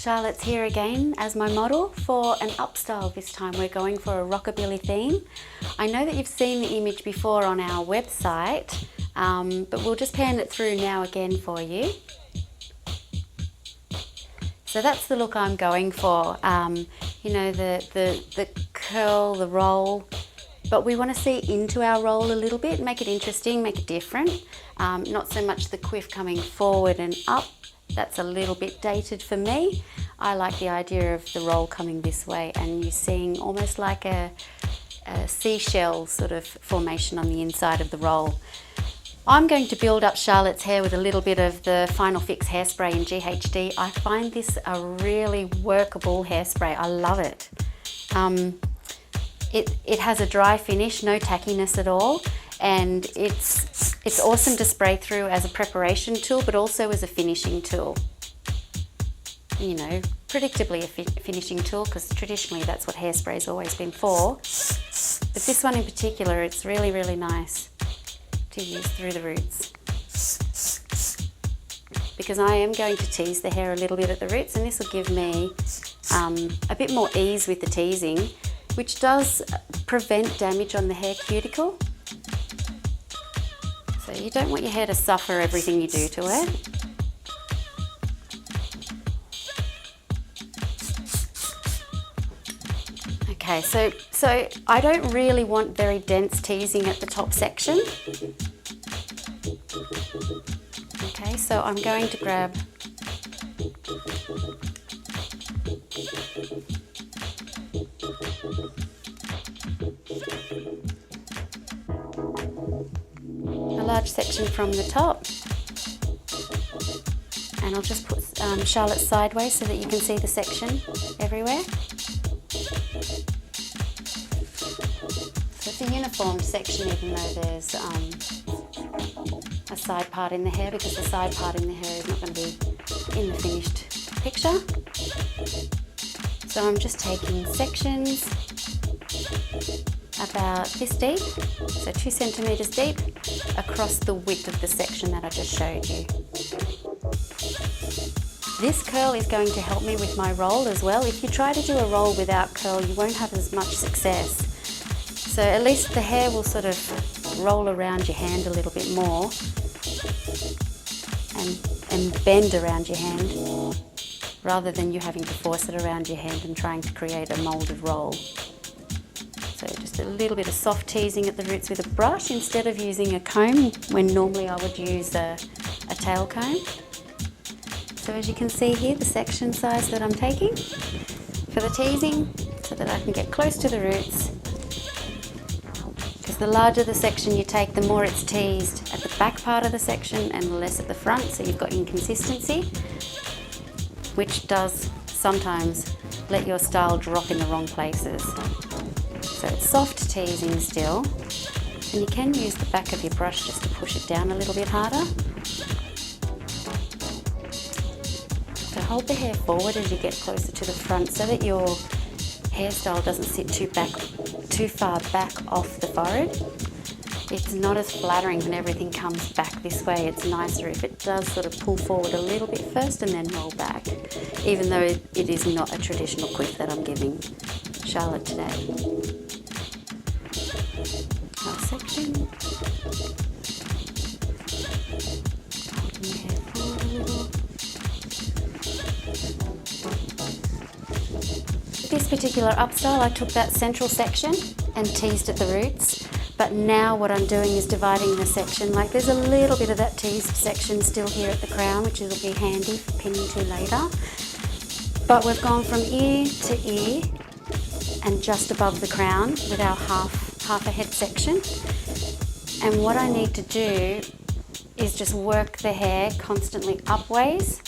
Charlotte's here again as my model for an upstyle. This time we're going for a rockabilly theme. I know that you've seen the image before on our website, but we'll just pan it through now again for you. So that's the look I'm going for. You know, the curl, the roll, but we want to see into our roll a little bit, make it interesting, make it different. Not so much the quiff coming forward and up. That's a little bit dated for me. I like the idea of the roll coming this way and you seeing almost like a seashell sort of formation on the inside of the roll. I'm going to build up Charlotte's hair with a little bit of the Final Fix hairspray in GHD. I find this a really workable hairspray. I love it. It has a dry finish, no tackiness at all, and it's awesome to spray through as a preparation tool, but also as a finishing tool. You know, predictably a finishing tool, because traditionally that's what hairspray's always been for. But this one in particular, it's really, really nice to use through the roots. Because I am going to tease the hair a little bit at the roots, and this will give me a bit more ease with the teasing, which does prevent damage on the hair cuticle. So you don't want your hair to suffer everything you do to it. Okay, so I don't really want very dense teasing at the top section. Okay, so I'm going to grab a large section from the top, and I'll just put Charlotte sideways so that you can see the section everywhere. So it's a uniformed section even though there's a side part in the hair, because the side part in the hair is not going to be in the finished picture. So I'm just taking sections about this deep, so 2 centimeters deep, across the width of the section that I just showed you. This curl is going to help me with my roll as well. If you try to do a roll without curl, you won't have as much success. So at least the hair will sort of roll around your hand a little bit more and bend around your hand, rather than you having to force it around your hand and trying to create a moulded roll. So just a little bit of soft teasing at the roots with a brush instead of using a comb, when normally I would use a tail comb. So as you can see here, the section size that I'm taking for the teasing, so that I can get close to the roots. Because the larger the section you take, the more it's teased at the back part of the section and less at the front, so you've got inconsistency, which does sometimes let your style drop in the wrong places. So it's soft teasing still, and you can use the back of your brush just to push it down a little bit harder. So hold the hair forward as you get closer to the front so that your hairstyle doesn't sit too far back off the forehead. It's not as flattering when everything comes back this way. It's nicer if it does sort of pull forward a little bit first and then roll back, even though it is not a traditional quiff that I'm giving Charlotte today. Last section. Holding your hair forward a little. This particular upstyle, I took that central section and teased at the roots, but now what I'm doing is dividing the section. Like, there's a little bit of that teased section still here at the crown, which will be handy for pinning to later. But we've gone from ear to ear and just above the crown with our half a head section. And what I need to do is just work the hair constantly upways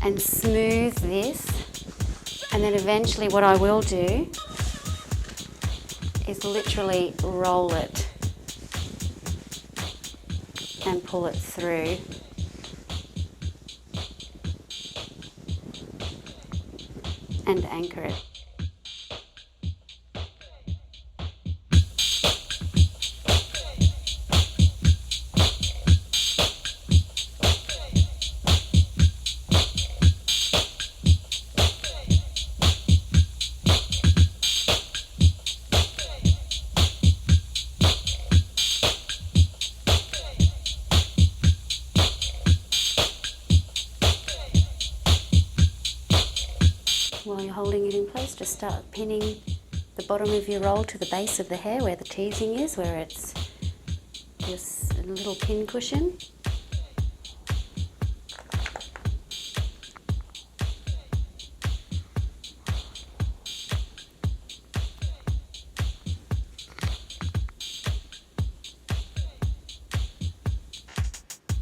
and smooth this. And then eventually what I will do is literally roll it and pull it through. And anchor it. you're holding it in place, just start pinning the bottom of your roll to the base of the hair where the teasing is, where it's just a little pin cushion.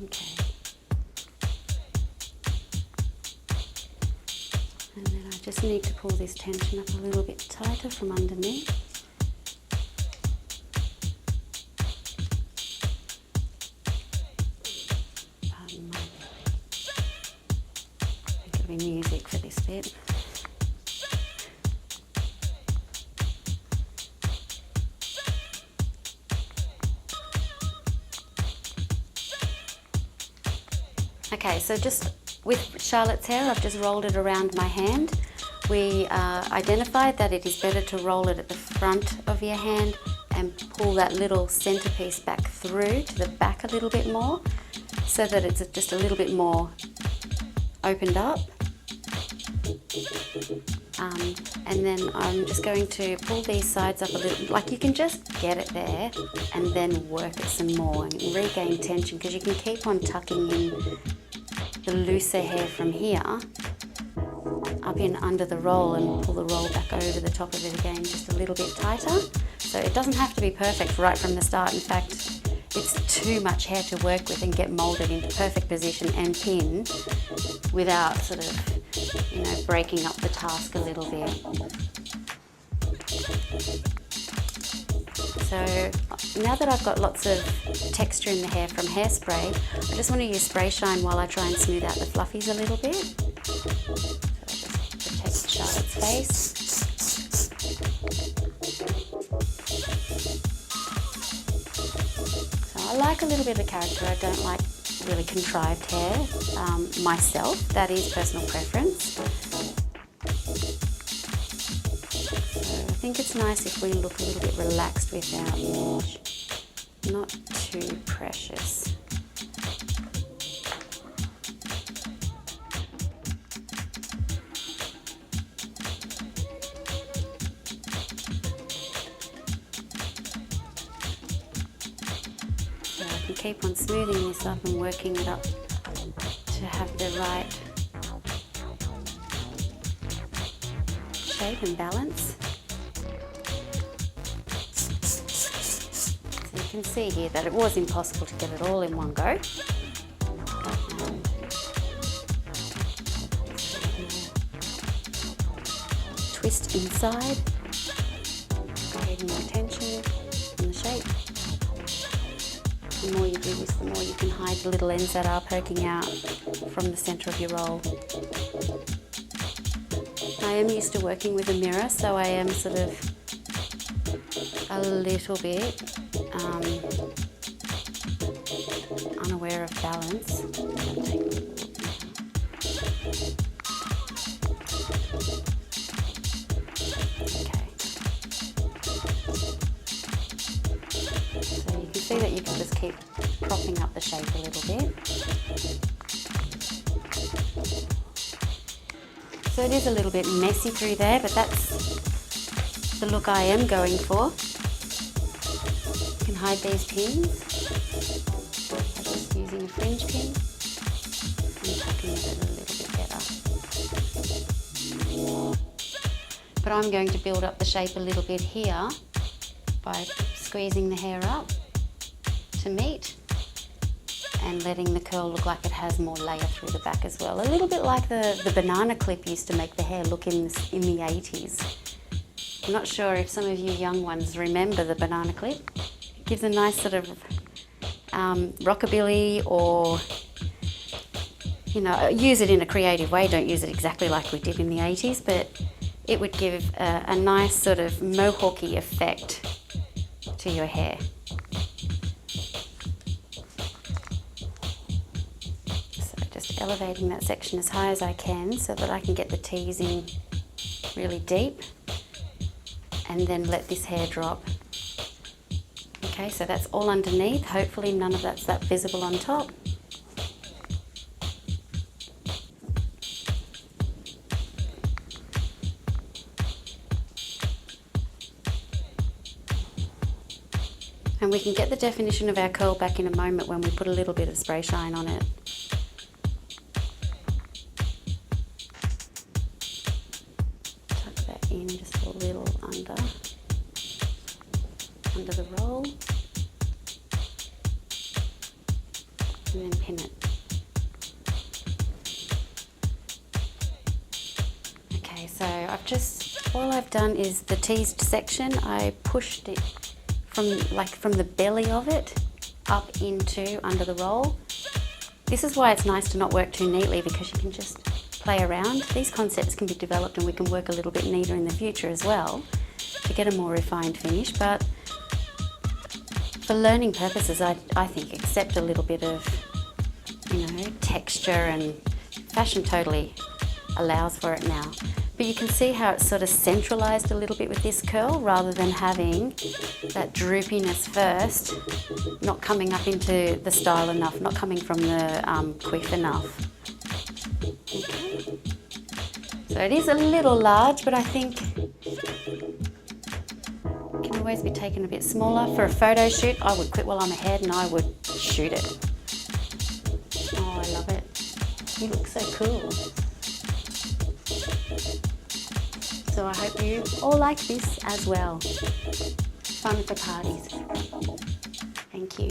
Okay. And then I just need to pull this tension up a little bit tighter from underneath. Pardon me. I think it'll be music for this bit. Okay, so just with Charlotte's hair, I've just rolled it around my hand. We identified that it is better to roll it at the front of your hand and pull that little centerpiece back through to the back a little bit more, so that it's just a little bit more opened up. And then I'm just going to pull these sides up a little, like you can just get it there and then work it some more and regain tension, because you can keep on tucking in the looser hair from here up in under the roll and pull the roll back over the top of it again just a little bit tighter. So it doesn't have to be perfect right from the start. In fact, it's too much hair to work with and get molded into perfect position and pinned without sort of, you know, breaking up the task a little bit. So now that I've got lots of texture in the hair from hairspray, I just want to use spray shine while I try and smooth out the fluffies a little bit. So I just protect Charlotte's face. So I like a little bit of character. I don't like really contrived hair myself. That is personal preference. I think it's nice if we look a little bit relaxed with our image, not too precious. So I can keep on smoothing this up and working it up to have the right shape and balance. You can see here that it was impossible to get it all in one go. Twist inside, creating more tension in the shape. The more you do this, the more you can hide the little ends that are poking out from the centre of your roll. I am used to working with a mirror, so I am sort of a little bit unaware of balance. Okay. So you can see that you can just keep propping up the shape a little bit. So it is a little bit messy through there, but that's the look I am going for. You can hide these pins. I'm just using a fringe pin and tucking it a little bit better. But I'm going to build up the shape a little bit here by squeezing the hair up to meet and letting the curl look like it has more layer through the back as well. A little bit like the banana clip used to make the hair look in the 80s. I'm not sure if some of you young ones remember the banana clip. It gives a nice sort of rockabilly, or, you know, use it in a creative way. Don't use it exactly like we did in the 80s, but it would give a nice sort of mohawky effect to your hair. So just elevating that section as high as I can so that I can get the teasing really deep, and then let this hair drop. Okay, so that's all underneath. Hopefully none of that's that visible on top. we can get the definition of our curl back in a moment when we put a little bit of spray shine on it. Tuck that in just a little under the roll, and then pin it. Okay, so all I've done is the teased section, I pushed it from the belly of it up into under the roll. This is why it's nice to not work too neatly, because you can just play around. These concepts can be developed and we can work a little bit neater in the future as well to get a more refined finish, but for learning purposes, I think accept a little bit of, texture, and fashion totally allows for it now. But you can see how it's sort of centralized a little bit with this curl, rather than having that droopiness first, not coming up into the style enough, not coming from the quiff enough. Okay. So it is a little large, but I think can always be taken a bit smaller. For a photo shoot, I would quit while I'm ahead and I would shoot it. Oh, I love it. You look so cool. So I hope you all like this as well. Fun for parties. Thank you.